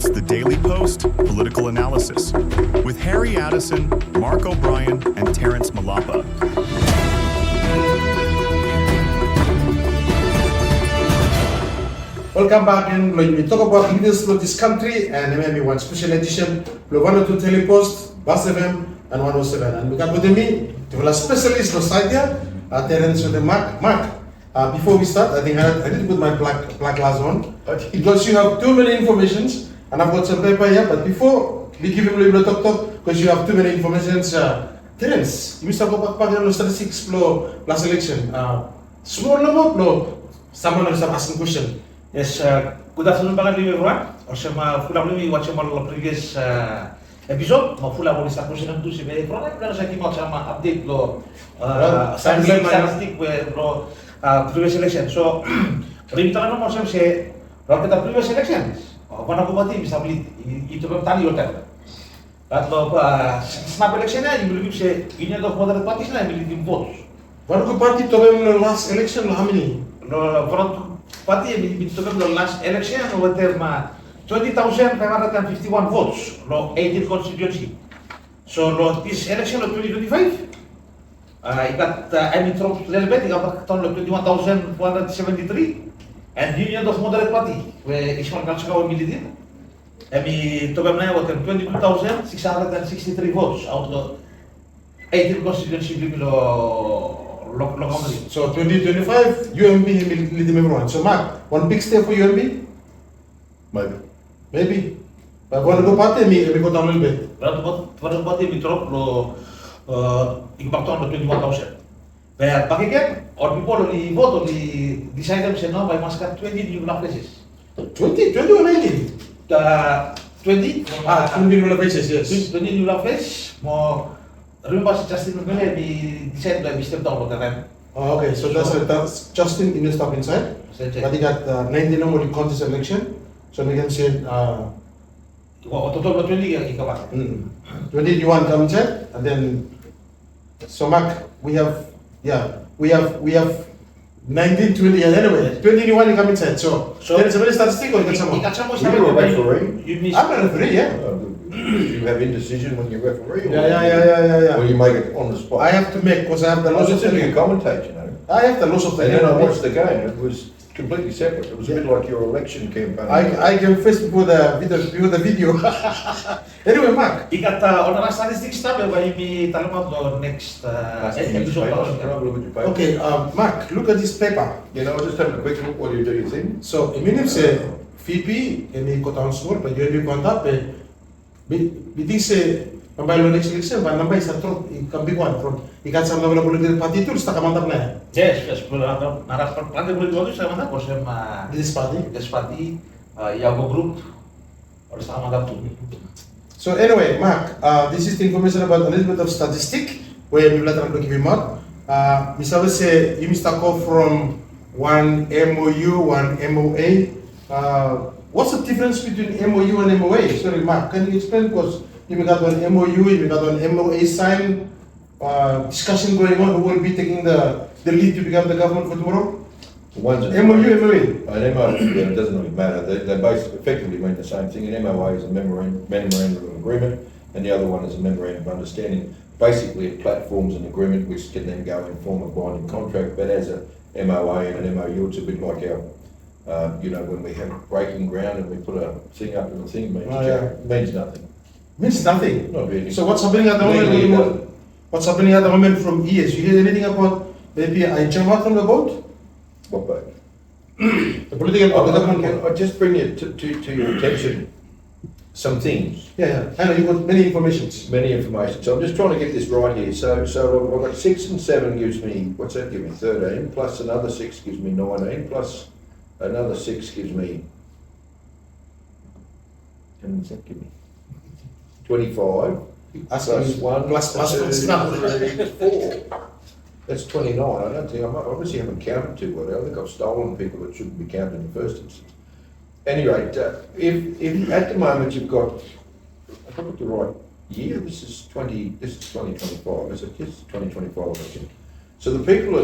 It's the Daily Post Political Analysis with Harry Atisson, Mark Obrien, and Terence Malapa. Welcome back, and we talk about leaders of this country, and maybe one special edition Vanuatu Post, Bus FM, and 107. And we got with me to a specialist of Sadia, Terence and Mark. Before we start, I think I need to put my black glass on because you have too many informations, and I've got some paper here. But before we give him a little bit of talk, because you have too many informations, Terence, you start about the statistics for last election. Small number, someone is asking question. Yes, good afternoon everyone. Osama fulani watching my previous episode. Mafula mo sa question ng 2 si program na sa kimot sama update lo statistic lo previous election. So rimta na mo sa kita previous elections. Vanuatu Politics misabili itu kan tali hotel. Atlo snap election na yung say Union of Moderate Parties na yung votes. Vanuatu Party to the last election how many? No, Vanuatu Party in the last election over there 20,551 votes, no 18 constituency. So this election of 2025, it got dropped a little bit. It got 21,473, and Union of Moderate Party where Ishmael Kalchakawa milited. I mean, now 22,663 votes out of 18 constituency below. So 2025, UMP leading everyone. So Mark, one big step for UMP? Maybe. But Vanuatu Party, we go down a little bit. Vanuatu Party, we drop impact on the 21,000. But back again, or people only vote, only decide them say no, by Muscat 20 new places. 20 or 19? 20? 20 new places, yes. 20 new places, more. Remember, Justin McMillan, we decided that we stepped down on the time. Oh, okay, so that's Justin in the stop inside. But he got 19 number contest election. So we can say total 20 21 come inside, and then so Mark, we have 19, 20, and anyway 21 come inside. So there's a very statistic or you got some more. You're a referee. I'm a referee, yeah. You have indecision when you referee? Yeah. Or you make it on the spot? I have to make, because I have the loss of the game. Commentate, you know. I have the loss of the game. game. And then I watched the game. It was completely separate. It was a bit like your election campaign. I can face before the video. Anyway, Mark. You got on our statistics tab where we talk about the next episode. Okay, Mark, look at this paper. You know, just have a quick look. What do you think? So, it means VP, and he got on score, but you have contact. We say, by the next election, but number is a trot, it can be one from. You got some level of political party tools, tak kamandap na. Yes, narap party political tools, sama na, kasi this party, Yago group, or sa kamandap too. So anyway, Mark, this is the information about a little bit of statistic, where we let them give you Mark. Mr. say, you must call from one MOU, one MOA. What's the difference between MOU and MOA? Sorry, Mark, can you explain? Because if we got an MOU, if we got an MOA sign, discussion going on, who will be taking the lead to become the government for tomorrow? One's MOU, MOA. An MOA, it doesn't really matter. They both effectively mean the same thing. An MOA is a memorandum of agreement, and the other one is a memorandum of understanding. Basically, it platforms an agreement which can then go and form a binding contract. But as a MOA and an MOU, it's a bit like our when we have breaking ground and we put a thing up and the thing means nothing. Means nothing. Not really. So what's happening at the moment? What's happening at the moment from ES? You hear anything about maybe I jump out from the boat? What boat? The political I just bring it to your attention some things. Yeah. I know you've got many information. Many information. So I'm just trying to get this right here. So I've got 6 and 7 gives me, what's that give me? 13 plus another 6 gives me 19 plus another 6 gives me, and does that give me 25 plus 1 plus 4. That's 29. I don't think I obviously haven't counted too well. I think I've stolen people that shouldn't be counted in the first instance. Any rate, if at the moment you've got, I've got the right year. This is 2025. Is it? Yes, 2025. I think. So the people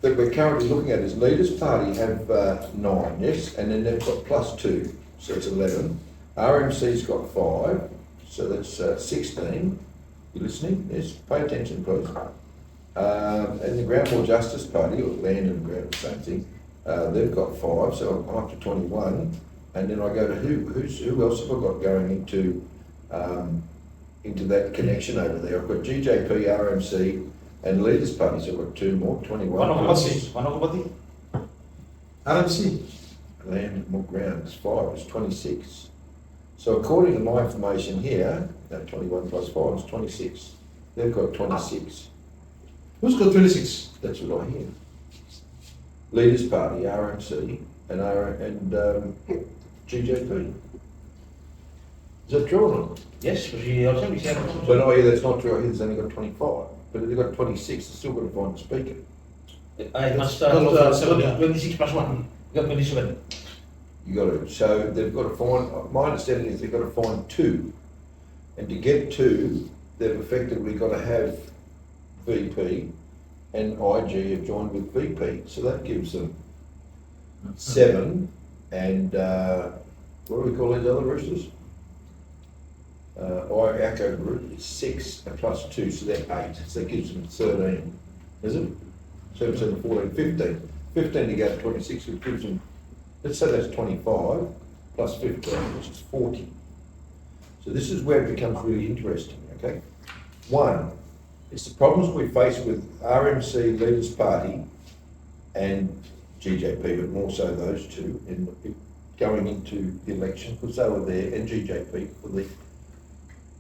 that we're currently looking at as Leaders Party have 9, yes, and then they've got +2, so it's 11. RMC's got 5, so that's 16. You listening? Yes, pay attention, please. And the Groundwater Justice Party, or Land and Ground, same thing, they've got 5, so I'm up to 21. And then I go to who else have I got going into that connection over there? I've got GJP, RMC, and Leaders Party, so I've got 2 more, 21. Vanuatu. RMC. Land and more ground, it's 5, it's 26. So according to my information here, that 21 plus 5 is 26. They've got 26. Who's got 26? That's what I hear. Leaders Party, RMC, and GJP. Is that true or not? Yes, because he also we said. But I hear that's not true. I hear it's only got 25. But if they've got 26, they've still got to find a speaker. I must No, 26 plus 1. You got 27. You got to. So they've got to find. My understanding is they've got to find 2, and to get 2, they've effectively got to have VP, and IG have joined with VP. So that gives them 7, and what do we call these other roosters? ACO group is 6 and plus 2, so they're 8. So that gives them 13, is it? 7, 7, 14, 15. 15 to go to 26, which gives them, let's say that's 25 plus 15, which is 40. So this is where it becomes really interesting, okay? 1, it's the problems we face with RMC, Leaders Party, and GJP, but more so those two, in going into the election, because they were there, and GJP for the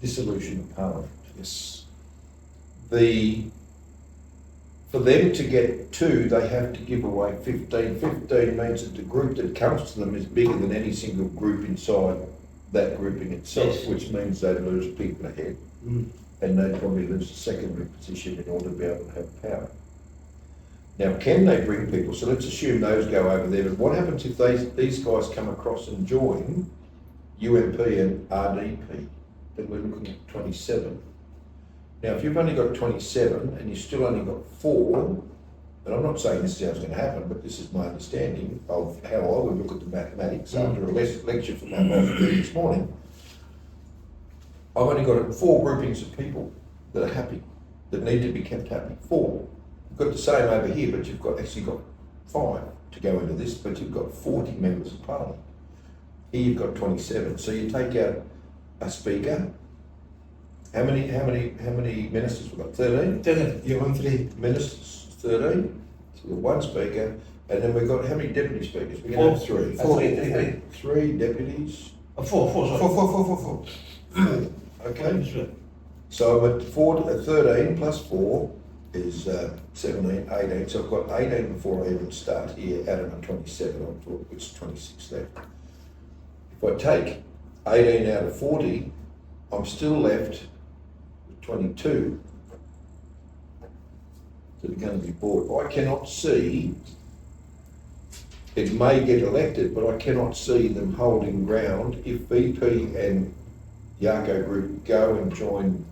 dissolution of Parliament. Yes. For them to get 2, they have to give away 15. 15 means that the group that comes to them is bigger than any single group inside that grouping itself, Yes. which means they lose people ahead. And they probably lose the secondary position in order to be able to have power. Now, can they bring people? So let's assume those go over there. But what happens if these guys come across and join UMP and RDP? Then we're looking at 27. Now, if you've only got 27 and you've still only got 4, and I'm not saying this is how it's going to happen, but this is my understanding of how I would look at the mathematics after a lecture from our boss this morning. I've only got 4 groupings of people that are happy, that need to be kept happy. 4. You've got the same over here, but you've actually got 5 to go into this, but you've got 40 members of Parliament. Here you've got 27. So you take out a speaker. How many ministers we've got? 13? 13. You want 3. Ministers, 13. So we've got 1 speaker, and then we've got how many deputy speakers? We're Four. going to have 3. 4. 3 deputies. 4, sorry. 4. Okay. So I'm at 13 plus 4 is 17, 18. So I've got 18 before I even start here out of my 27, which is 26 left. If I take 18 out of 40, I'm still left with 22 that are going to be bought. I cannot see, it may get elected, but I cannot see them holding ground if VP and Yarko Group go and join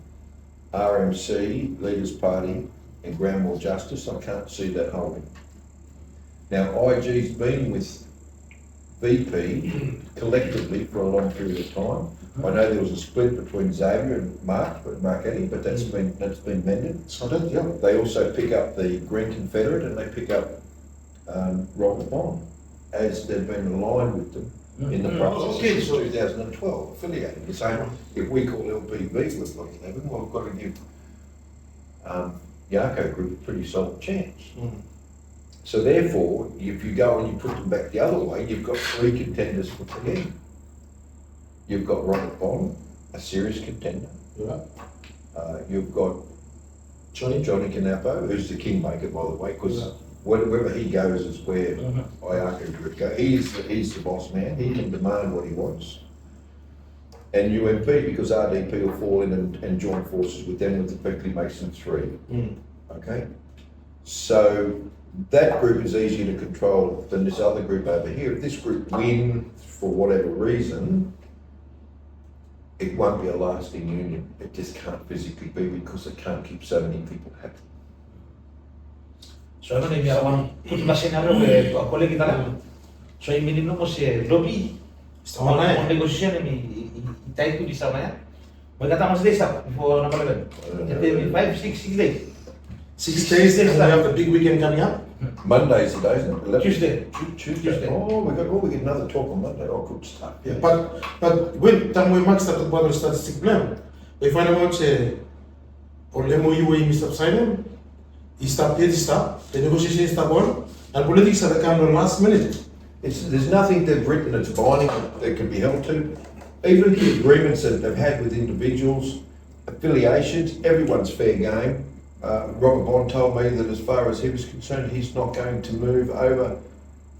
RMC, Leaders Party, and Groundwater Justice. I can't see that holding. Now, IG's been with VP collectively for a long period of time. I know there was a split between Xavier and Mark Eddie, but that's been mended. Sorted, yeah. They also pick up the Green Confederate and they pick up Robert Bond, as they've been aligned with them in the process since 2012, affiliated. The same, if we call LPV with Block 11, well, we've got to give Yarko Group a pretty solid chance. So therefore, if you go and you put them back the other way, you've got 3 contenders for again. You've got Robert Bond, a serious contender. Yeah. You've got Johnny Canapo, who's the kingmaker, by the way, because wherever he goes is where IARCO Group go. He's the boss man. He can demand what he wants. And UMP, because RDP will fall in and join forces with them, which effectively makes them 3. Okay? So that group is easier to control than this other group over here. If this group win for whatever reason, it won't be a lasting union. It just can't physically be because it can't keep so many people happy. So ano na yung kung mas scenario ko kolegi talaga. So yung minimum mo si lobby Setahun naik. On negotiation itu di sana ya. Berkata mas days up before number 11. Jadi 5, 6 days. 6 days, and we have the big weekend coming up. Monday's the day, isn't it? 11? Tuesday. Tuesday. Oh, we get another talk on Monday. Oh, good stuff. Yeah, but when time we Max started about the statistic plan, we find out or MOU we missed up signing, he stopped, the negotiation stop on, and politics are the kind of last minute. There's nothing they've written that's binding that can be held to. Even the agreements that they've had with individuals, affiliations, everyone's fair game. Robert Bond told me that as far as he was concerned, he's not going to move over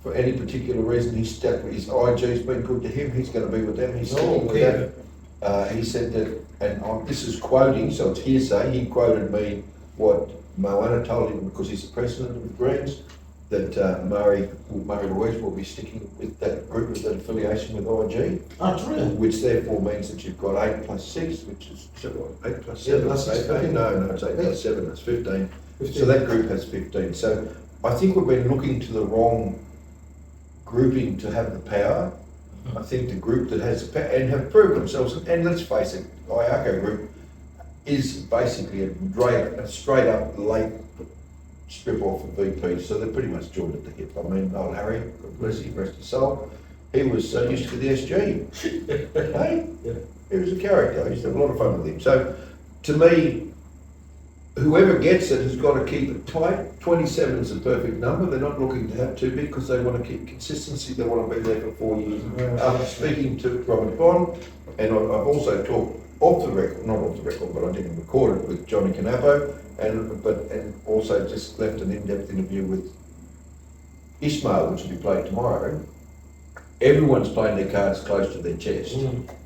for any particular reason. He's stuck with his IG's been good to him, he's going to be with them, he's sticking with that. He said that, and this is quoting, so it's hearsay, he quoted me what Moana told him because he's the president of the Greens, that Murray Ruiz will be sticking with that group, with that affiliation with IG. Ah, true. Which therefore means that you've got 8 plus 6, which is 8 plus 7. Yeah, plus 15. No, it's 8 plus 7, that's 15. So that group has 15. So I think we've been looking to the wrong grouping to have the power. I think the group that has the power and have proved themselves, and let's face it, IACO group is basically a straight up late strip off of VP, so they're pretty much joined at the hip. I mean, old Harry, God bless him, rest his soul, he was used to the SG. Hey? Yeah. He was a character, I used to have a lot of fun with him. So, to me, whoever gets it has got to keep it tight. 27 is a perfect number. They're not looking to have too big because they want to keep consistency. They want to be there for 4 years. After speaking to Robert Bond, and I've also talked off the record, not off the record, but I didn't record it with Johnny Canapo, and also just left an in-depth interview with Ismail, which will be played tomorrow. Everyone's playing their cards close to their chest.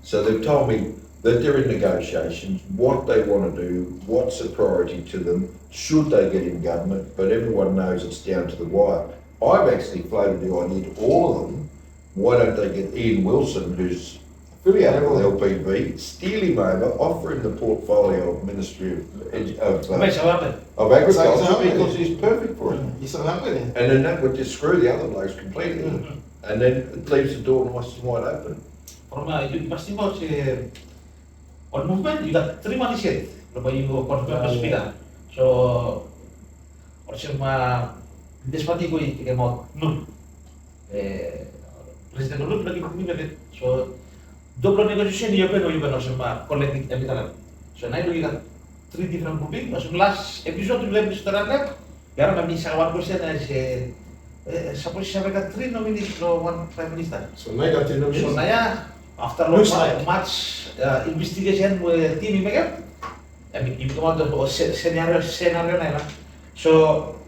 So they've told me that they're in negotiations, what they want to do, what's a priority to them, should they get in government, but everyone knows it's down to the wire. I've actually floated the idea to all of them, why don't they get Ian Wilson, who's affiliated with LPV, steal him over, offer him the portfolio of Ministry of Agriculture, because he's perfect for it. He's so happy. And then that would just screw the other blokes completely. And then it leaves the door nice and wide open. From you must about on movement, you got 3 months yet. You confirm speaker. So, or some this party go came out no. President Lula lagi kumit so double negotiation you can also collective capital. So now you got 3 different grouping. So last episode you left Mr. Ranga. There are maybe 1% as suppose you have 3 nominees for 1 prime minister. So now you got 3 nominees. So now after much investigation with team make I mean you come out the scenario na so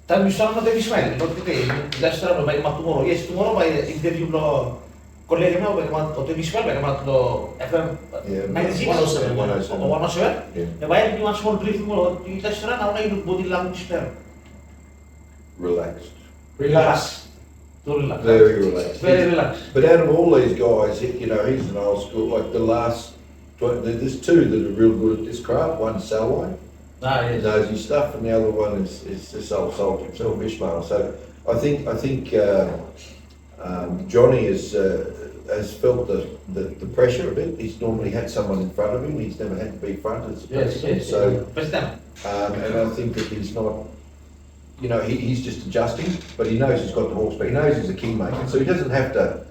time you start not Ismail not okay let's start by tomorrow yes tomorrow by interview lo colleague mo by to Ismail by lo FM 96 107 the by you want small briefing mo let's start now na yung body language there Relaxed. Very relaxed. But out of all these guys, you know, he's an old school, like the last, there's 2 that are real good at this craft. One's Salway, he knows his stuff, and the other one is this old salt himself, Ishmael. So I think Johnny has felt the pressure a bit. He's normally had someone in front of him. He's never had to be fronted as a president. So, and I think that he's not. You know, he's just adjusting, but he knows he's got the horsepower. He knows he's a kingmaker, so he doesn't have to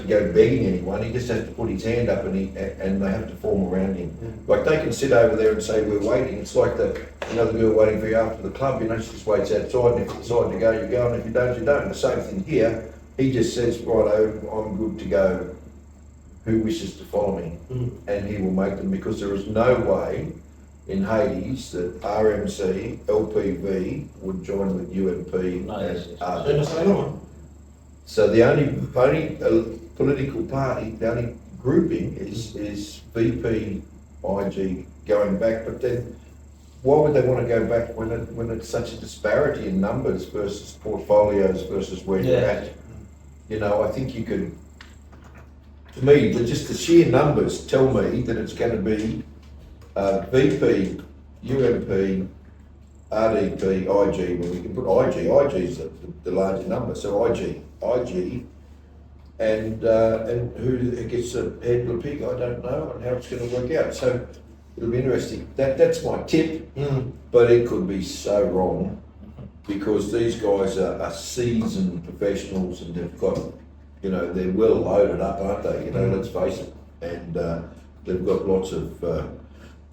go begging anyone. He just has to put his hand up, and they have to form around him. Like they can sit over there and say we're waiting. It's like the girl waiting for you after the club. You know, she just waits outside, and if you decide to go, you go, and if you don't, you don't. The same thing here. He just says, righto, I'm good to go. Who wishes to follow me? And he will make them, because there is no way in Hades that RMC, LPV would join with UMP and others. So the only political party, the only grouping is VP, IG going back. But then, why would they want to go back when it's such a disparity in numbers versus portfolios versus where you're at? You know, I think you could. To me, just the sheer numbers tell me that it's going to be VP, UMP, RDP, IG, when we can put IG is the larger number, so IG, and who gets the head of the pig, I don't know, and how it's going to work out. So it'll be interesting. That's my tip, but it could be so wrong because these guys are seasoned professionals and they've got, you know, they're well loaded up, aren't they? You know, let's face it, and they've got lots of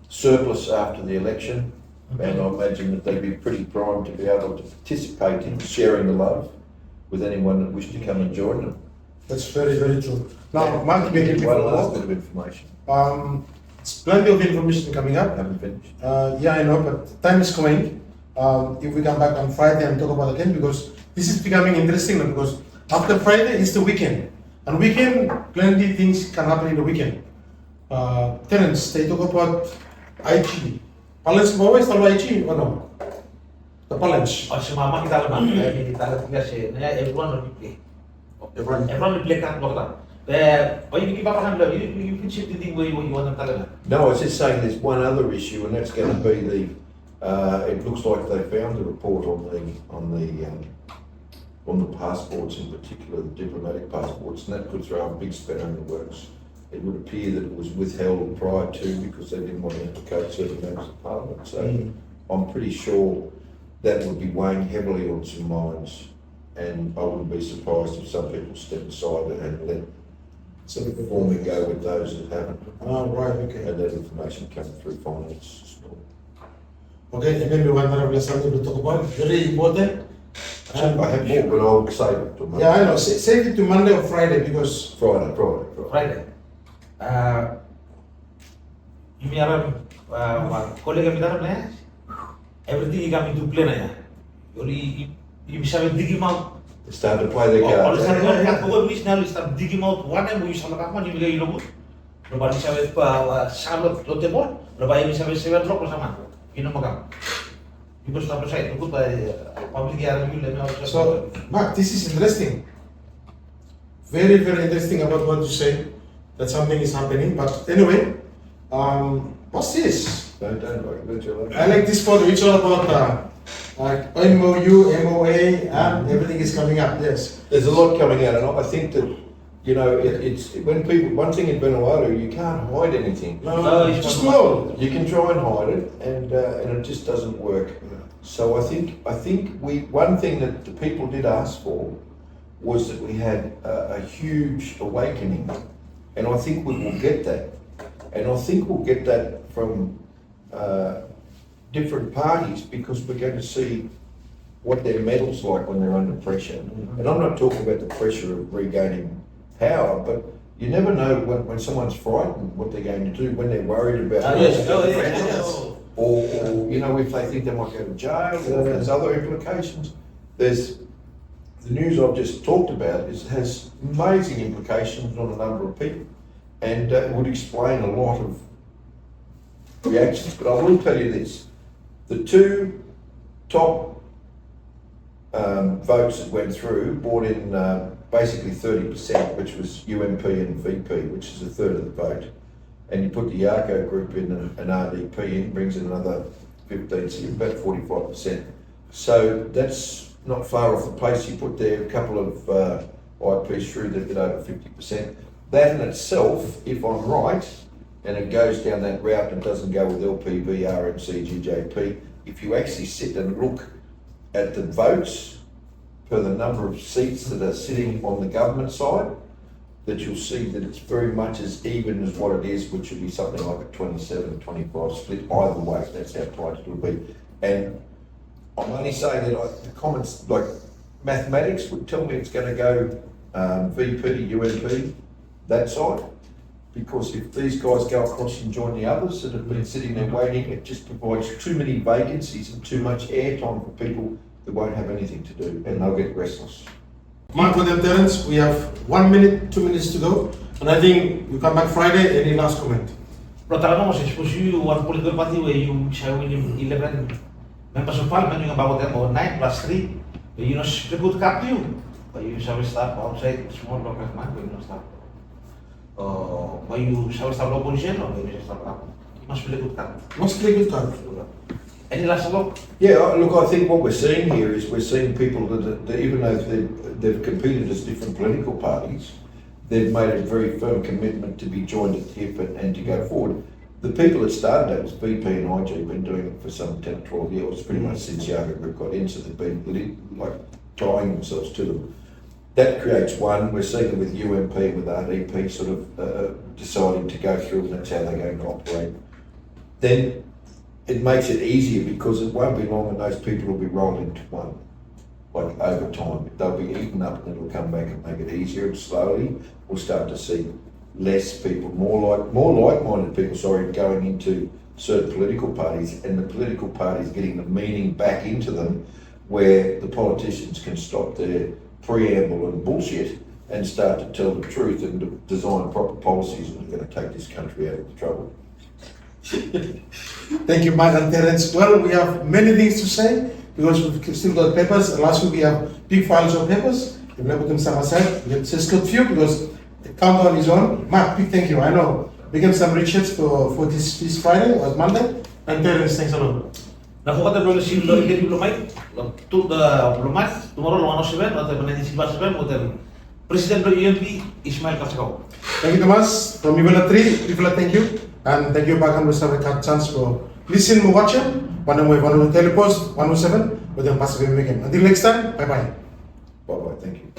surplus after the election. And I imagine that they'd be pretty primed to be able to participate in sharing the love with anyone that wished to come and join them. That's very, very true. Now, Mark, we have One last bit of information. it's plenty of information coming I up. haven't finished. Yeah, I know, but time is going. If we come back on Friday and talk about again, because this is becoming interesting now, because after Friday is the weekend. And weekend, plenty things can happen in the weekend. Terence, they talk about IG. Palance mo always talo IG, ano? The palance. O si mama kita lemah, kita lihat juga sih, everyone will play. Everyone will play kan dokter. Oh, you keep up on that. You can shift the thing where you want them to. No, I was just saying there's one other issue, and that's going to be the. It looks like they found the report on the passports, in particular the diplomatic passports, and that could throw a big spanner in the works. It would appear that it was withheld prior to because they didn't want to implicate certain members of Parliament. So I'm pretty sure that would be weighing heavily on some minds, and I wouldn't be surprised if some people step aside and let some performing go with those that haven't. Oh, right, okay. And that information coming through finance. Okay, and maybe one other something to talk about, very important. I have more, but I'll save it to Monday. Yeah, I know, save it to Monday or Friday because Friday. Ini orang kolega kita namanya everything kami itu plan aja. Jadi bisa dig him out. They started to play their Kalau cards. misalnya kan kau bisa nalar start dig him out. One time we sama kamu ni bila ilmu. Lepas bisa sahabat lo tebor. Lepas bisa sewa drop sama. Ini makam. Ibu start percaya. Aku public area ni lebih. So, Mark, this is interesting. Very, very interesting about what you say. That something is happening. But anyway, what's this? Don't worry. I like this photo. It's all about like MOU, MOA, and everything is coming up. Yes. There's a lot coming out, and I think that, you know, it's when people. One thing in Vanuatu, you can't hide anything. No, it's just small. You can try and hide it, and it just doesn't work. So I think one thing that the people did ask for was that we had a huge awakening, and I think we will get that, and I think we'll get that from different parties because we're going to see what their metal's like when they're under pressure. And I'm not talking about the pressure of regaining power, but you never know when someone's frightened what they're going to do, when they're worried about or you know, if they think they might go to jail, or there's other implications. There's the news I've just talked about has amazing implications on a number of people, and would explain a lot of reactions. But I will tell you this: the two top votes that went through brought in basically 30%, which was UMP and VP, which is a third of the vote. And you put the Yarko group in and an RDP in, brings in another 15, so you're about 45%. So that's not far off the pace. You put there a couple of IPs through that get over 50%. That in itself, if I'm right, and it goes down that route and doesn't go with LPV, RMC, GJP, if you actually sit and look at the votes per the number of seats that are sitting on the government side, that you'll see that it's very much as even as what it is, which would be something like a 27-25 split either way. That's how tight it will be. And I'm only saying that the comments, like mathematics, would tell me it's going to go VP, UMP, that side. Because if these guys go across and join the others that have been sitting there waiting, it just provides too many vacancies and too much airtime for people that won't have anything to do, and they'll get restless. Mark and Terence, we have 1 minute, 2 minutes to go, and I think we come back Friday. Any last comment? Pertama mas expose you one political party where you share with 11 members of parliament yung about them or 9 plus 3. You know, the good cap you. But you shall start outside small block of man, you know start. But you shall start opposition or maybe start up. You must play good card. Must play good card. Any last look? Yeah, look, I think what we're seeing here is we're seeing people that even though they've competed as different political parties, they've made a very firm commitment to be joined at the hip and to go forward. The people that started that was BP and IG, been doing it for some 10 or 12 years, pretty much since Yaga Group got in, so they've been like tying themselves to them. That creates one. We're seeing it with UMP, with RDP sort of deciding to go through, and that's how they're going to operate. Then it makes it easier because it won't be long and those people will be rolled into one. Like over time, they'll be eaten up and it'll come back and make it easier, and slowly we'll start to see less people, more like-minded people, going into certain political parties, and the political parties getting the meaning back into them, where the politicians can stop their preamble and bullshit and start to tell the truth and to design proper policies that are going to take this country out of the trouble. Thank you, Mark and Terence. Well, we have many things to say because we've still got papers. Last week we have big files of papers. We'll never put them some aside. Let's just got few because the countdown is on. Mark, big thank you. I know we get some Richards for this Friday or Monday. And Terence, thanks a lot. Nakukata belum sim lo ikut belum main, tu belum mas, tomorrow lo 107 atau 97 atau Presiden lo UMP Ismail Kasakau. Thank you, Thomas. From Ibala 3, people thank you. And thank you, Bagan, for having a chance for listening and watching. Vanuatu Telepost 107 with the passive game. Until next time, bye bye. Bye bye, thank you.